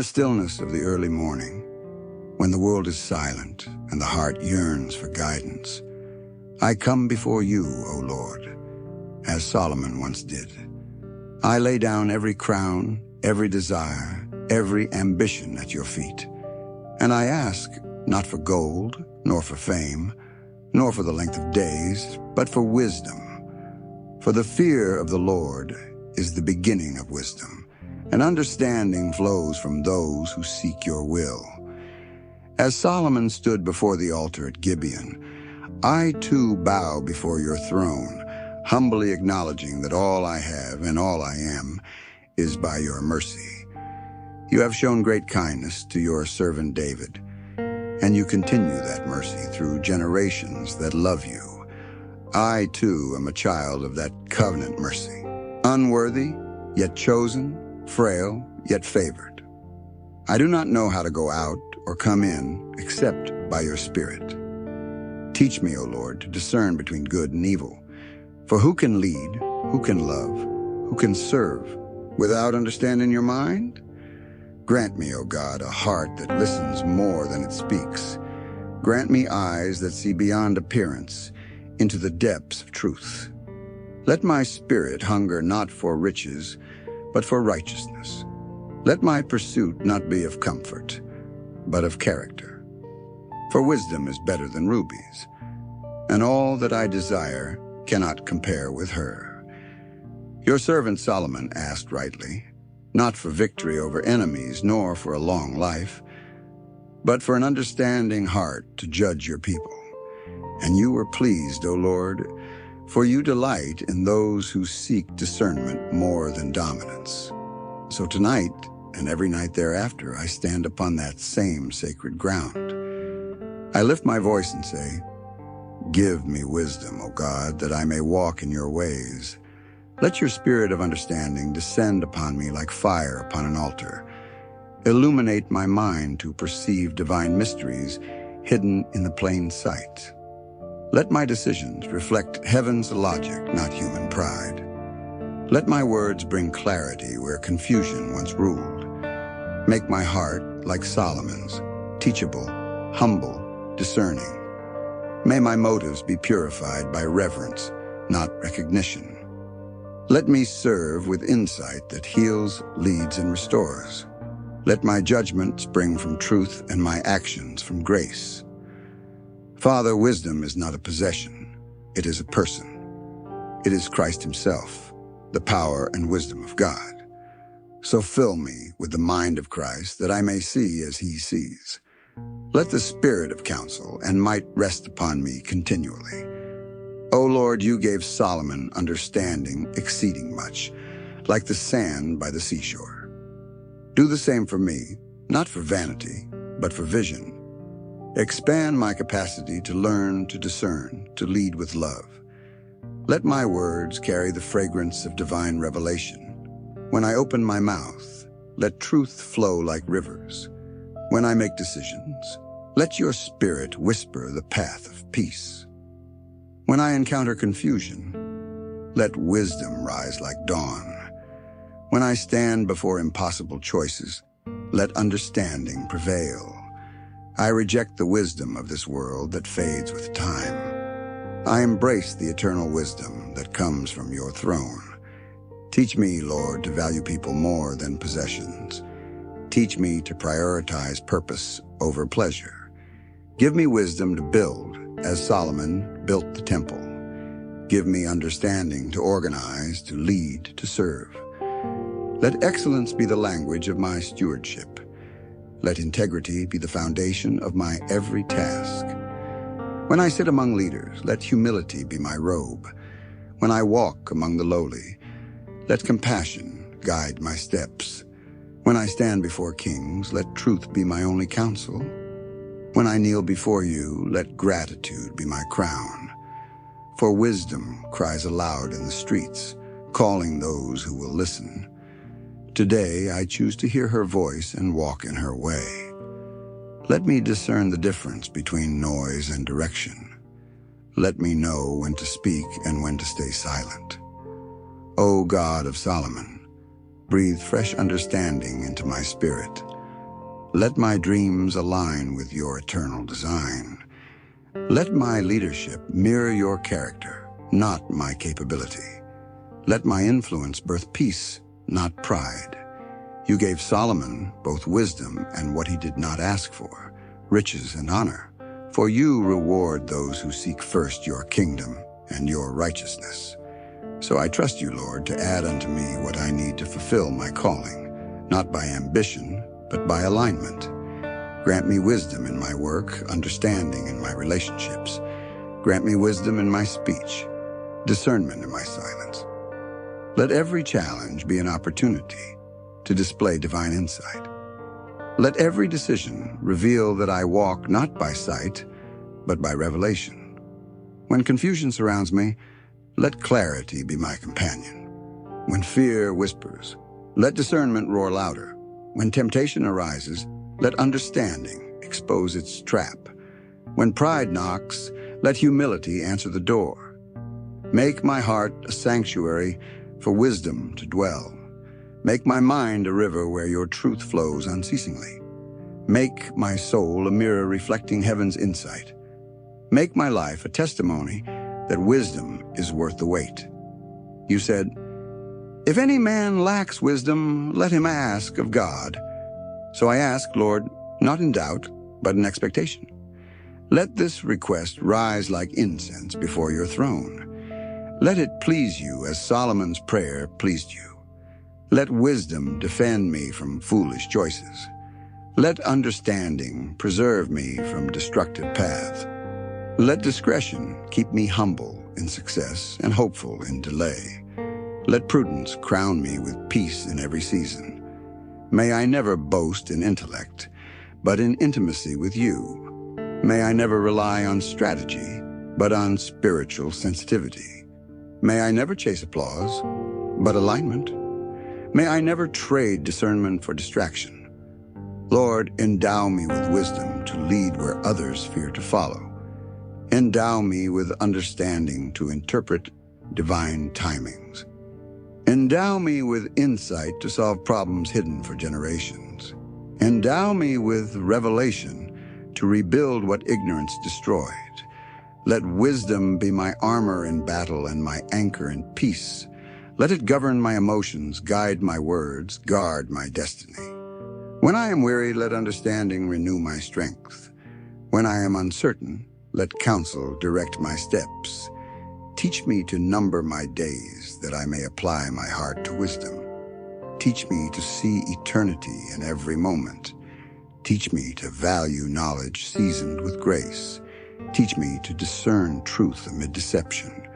the stillness of the early morning, when the world is silent and the heart yearns for guidance, I come before you, O Lord, as Solomon once did. I lay down every crown, every desire, every ambition at your feet. And I ask, not for gold, nor for fame, nor for the length of days, but for wisdom. For the fear of the Lord is the beginning of wisdom, and understanding flows from those who seek your will. As Solomon stood before the altar at Gibeon, I too bow before your throne, humbly acknowledging that all I have and all I am is by your mercy. You have shown great kindness to your servant David, and you continue that mercy through generations that love you. I too am a child of that covenant mercy, unworthy, yet chosen, frail, yet favored. I do not know how to go out or come in except by your Spirit. Teach me, O Lord, to discern between good and evil. For who can lead, who can love, who can serve without understanding your mind? Grant me, O God, a heart that listens more than it speaks. Grant me eyes that see beyond appearance into the depths of truth. Let my spirit hunger not for riches, but for righteousness. Let my pursuit not be of comfort, but of character. For wisdom is better than rubies, and all that I desire cannot compare with her. Your servant Solomon asked rightly, not for victory over enemies, nor for a long life, but for an understanding heart to judge your people. And you were pleased, O Lord, for you delight in those who seek discernment more than dominance. So tonight, and every night thereafter, I stand upon that same sacred ground. I lift my voice and say, give me wisdom, O God, that I may walk in your ways. Let your spirit of understanding descend upon me like fire upon an altar. Illuminate my mind to perceive divine mysteries hidden in the plain sight. Let my decisions reflect heaven's logic, not human pride. Let my words bring clarity where confusion once ruled. Make my heart like Solomon's, teachable, humble, discerning. May my motives be purified by reverence, not recognition. Let me serve with insight that heals, leads, and restores. Let my judgment spring from truth and my actions from grace. Father, wisdom is not a possession. It is a person. It is Christ himself, the power and wisdom of God. So fill me with the mind of Christ that I may see as he sees. Let the spirit of counsel and might rest upon me continually. O Lord, you gave Solomon understanding exceeding much, like the sand by the seashore. Do the same for me, not for vanity, but for vision. Expand my capacity to learn, to discern, to lead with love. Let my words carry the fragrance of divine revelation. When I open my mouth, let truth flow like rivers. When I make decisions, let your spirit whisper the path of peace. When I encounter confusion, let wisdom rise like dawn. When I stand before impossible choices, let understanding prevail. I reject the wisdom of this world that fades with time. I embrace the eternal wisdom that comes from your throne. Teach me, Lord, to value people more than possessions. Teach me to prioritize purpose over pleasure. Give me wisdom to build, as Solomon built the temple. Give me understanding to organize, to lead, to serve. Let excellence be the language of my stewardship. Let integrity be the foundation of my every task. When I sit among leaders, let humility be my robe. When I walk among the lowly, let compassion guide my steps. When I stand before kings, let truth be my only counsel. When I kneel before you, let gratitude be my crown. For wisdom cries aloud in the streets, calling those who will listen. Today, I choose to hear her voice and walk in her way. Let me discern the difference between noise and direction. Let me know when to speak and when to stay silent. O God of Solomon, breathe fresh understanding into my spirit. Let my dreams align with your eternal design. Let my leadership mirror your character, not my capability. Let my influence birth peace, not pride. You gave Solomon both wisdom and what he did not ask for, riches and honor. For you reward those who seek first your kingdom and your righteousness. So I trust you, Lord, to add unto me what I need to fulfill my calling, not by ambition, but by alignment. Grant me wisdom in my work, understanding in my relationships. Grant me wisdom in my speech, discernment in my silence. Let every challenge be an opportunity to display divine insight. Let every decision reveal that I walk not by sight, but by revelation. When confusion surrounds me, let clarity be my companion. When fear whispers, let discernment roar louder. When temptation arises, let understanding expose its trap. When pride knocks, let humility answer the door. Make my heart a sanctuary for wisdom to dwell. Make my mind a river where your truth flows unceasingly. Make my soul a mirror reflecting heaven's insight. Make my life a testimony that wisdom is worth the wait. You said, "If any man lacks wisdom, let him ask of God." So I ask, Lord, not in doubt, but in expectation. Let this request rise like incense before your throne. Let it please you as Solomon's prayer pleased you. Let wisdom defend me from foolish choices. Let understanding preserve me from destructive paths. Let discretion keep me humble in success and hopeful in delay. Let prudence crown me with peace in every season. May I never boast in intellect, but in intimacy with you. May I never rely on strategy, but on spiritual sensitivity. May I never chase applause, but alignment. May I never trade discernment for distraction. Lord, endow me with wisdom to lead where others fear to follow. Endow me with understanding to interpret divine timings. Endow me with insight to solve problems hidden for generations. Endow me with revelation to rebuild what ignorance destroyed. Let wisdom be my armor in battle and my anchor in peace. Let it govern my emotions, guide my words, guard my destiny. When I am weary, let understanding renew my strength. When I am uncertain, let counsel direct my steps. Teach me to number my days, that I may apply my heart to wisdom. Teach me to see eternity in every moment. Teach me to value knowledge seasoned with grace. Teach me to discern truth amid deception.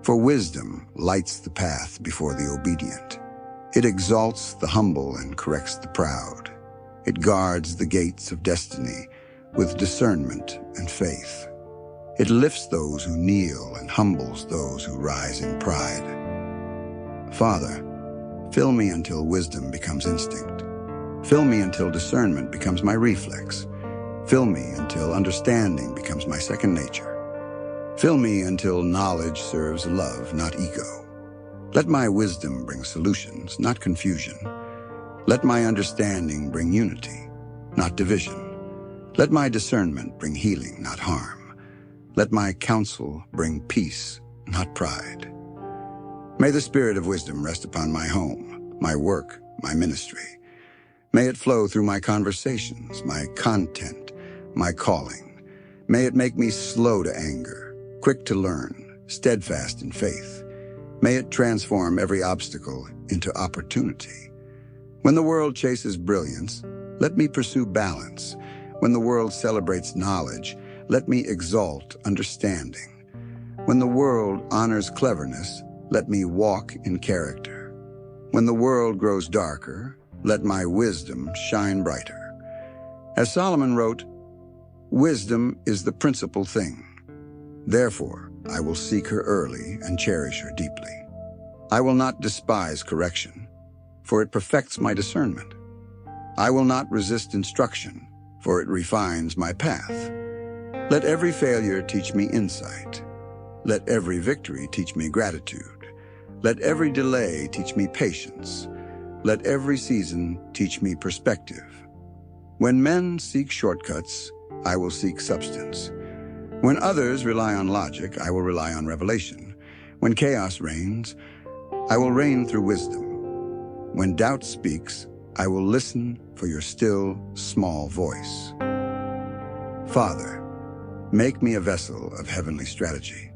For wisdom lights the path before the obedient. It exalts the humble and corrects the proud. It guards the gates of destiny with discernment and faith. It lifts those who kneel and humbles those who rise in pride. Father, fill me until wisdom becomes instinct. Fill me until discernment becomes my reflex. Fill me until understanding becomes my second nature. Fill me until knowledge serves love, not ego. Let my wisdom bring solutions, not confusion. Let my understanding bring unity, not division. Let my discernment bring healing, not harm. Let my counsel bring peace, not pride. May the spirit of wisdom rest upon my home, my work, my ministry. May it flow through my conversations, my content, my calling. May it make me slow to anger, quick to learn, steadfast in faith. May it transform every obstacle into opportunity. When the world chases brilliance, let me pursue balance. When the world celebrates knowledge, let me exalt understanding. When the world honors cleverness, let me walk in character. When the world grows darker, let my wisdom shine brighter. As Solomon wrote, "Wisdom is the principal thing. Therefore, I will seek her early and cherish her deeply. I will not despise correction, for it perfects my discernment. I will not resist instruction, for it refines my path. Let every failure teach me insight. Let every victory teach me gratitude. Let every delay teach me patience. Let every season teach me perspective. When men seek shortcuts, I will seek substance. When others rely on logic, I will rely on revelation. When chaos reigns, I will reign through wisdom. When doubt speaks, I will listen for your still, small voice. Father, make me a vessel of heavenly strategy.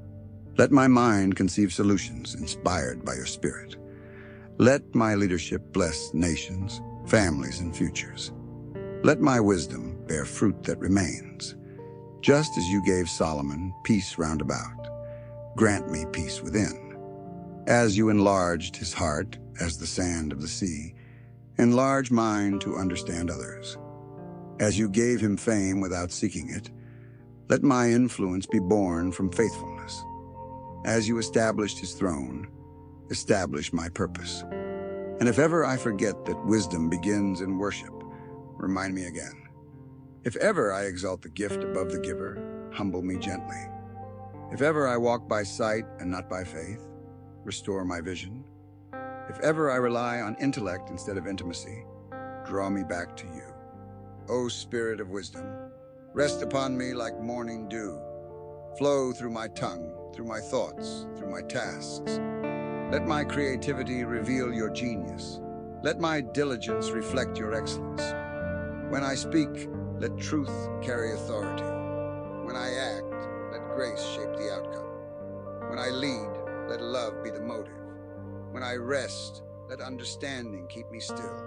Let my mind conceive solutions inspired by your spirit. Let my leadership bless nations, families, and futures. Let my wisdom bear fruit that remains. Just as you gave Solomon peace round about, grant me peace within. As you enlarged his heart as the sand of the sea, enlarge mine to understand others. As you gave him fame without seeking it, let my influence be born from faithfulness. As you established his throne, establish my purpose. And if ever I forget that wisdom begins in worship, remind me again. If ever I exalt the gift above the giver, humble me gently. If ever I walk by sight and not by faith, restore my vision. If ever I rely on intellect instead of intimacy, draw me back to you. O Spirit of wisdom, rest upon me like morning dew. Flow through my tongue, through my thoughts, through my tasks. Let my creativity reveal your genius. Let my diligence reflect your excellence. When I speak, let truth carry authority. When I act, let grace shape the outcome. When I lead, let love be the motive. When I rest, let understanding keep me still.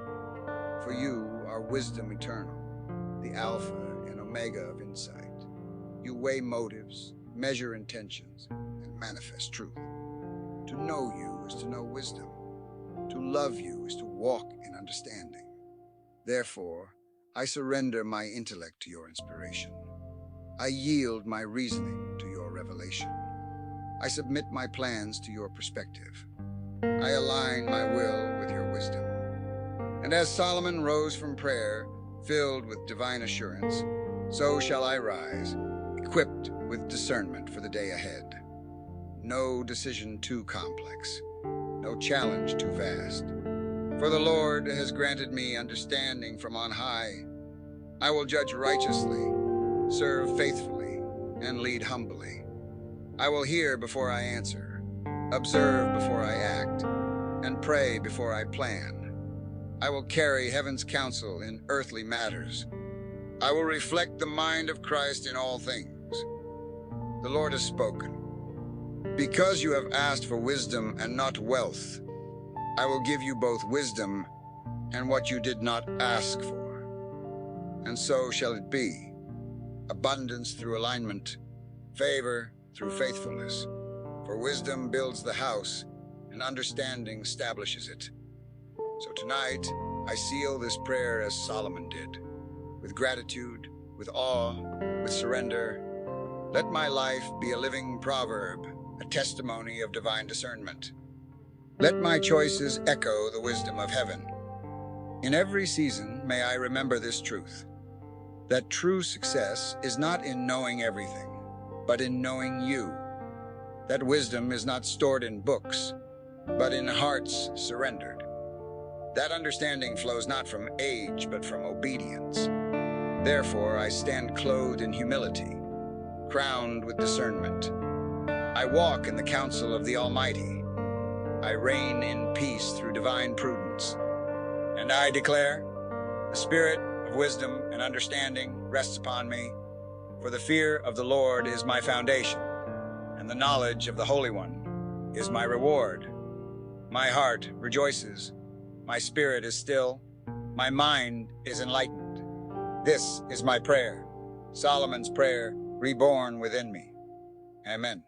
For you are wisdom eternal, the Alpha and Omega of insight. You weigh motives, measure intentions, and manifest truth. To know you is to know wisdom. To love you is to walk in understanding. Therefore, I surrender my intellect to your inspiration. I yield my reasoning to your revelation. I submit my plans to your perspective. I align my will with your wisdom. And as Solomon rose from prayer, filled with divine assurance, so shall I rise, equipped with discernment for the day ahead. No decision too complex, no challenge too vast. For the Lord has granted me understanding from on high. I will judge righteously, serve faithfully, and lead humbly. I will hear before I answer, observe before I act, and pray before I plan. I will carry heaven's counsel in earthly matters. I will reflect the mind of Christ in all things. The Lord has spoken. Because you have asked for wisdom and not wealth, I will give you both wisdom and what you did not ask for. And so shall it be. Abundance through alignment, favor through faithfulness. For wisdom builds the house, and understanding establishes it. So tonight, I seal this prayer as Solomon did, with gratitude, with awe, with surrender. Let my life be a living proverb, a testimony of divine discernment. Let my choices echo the wisdom of heaven. In every season, may I remember this truth, that true success is not in knowing everything, but in knowing you. That wisdom is not stored in books, but in hearts surrendered. That understanding flows not from age, but from obedience. Therefore, I stand clothed in humility, crowned with discernment. I walk in the counsel of the Almighty. I reign in peace through divine prudence. And I declare, the spirit of wisdom and understanding rests upon me, for the fear of the Lord is my foundation, and the knowledge of the Holy One is my reward. My heart rejoices, my spirit is still, my mind is enlightened. This is my prayer, Solomon's prayer, reborn within me. Amen.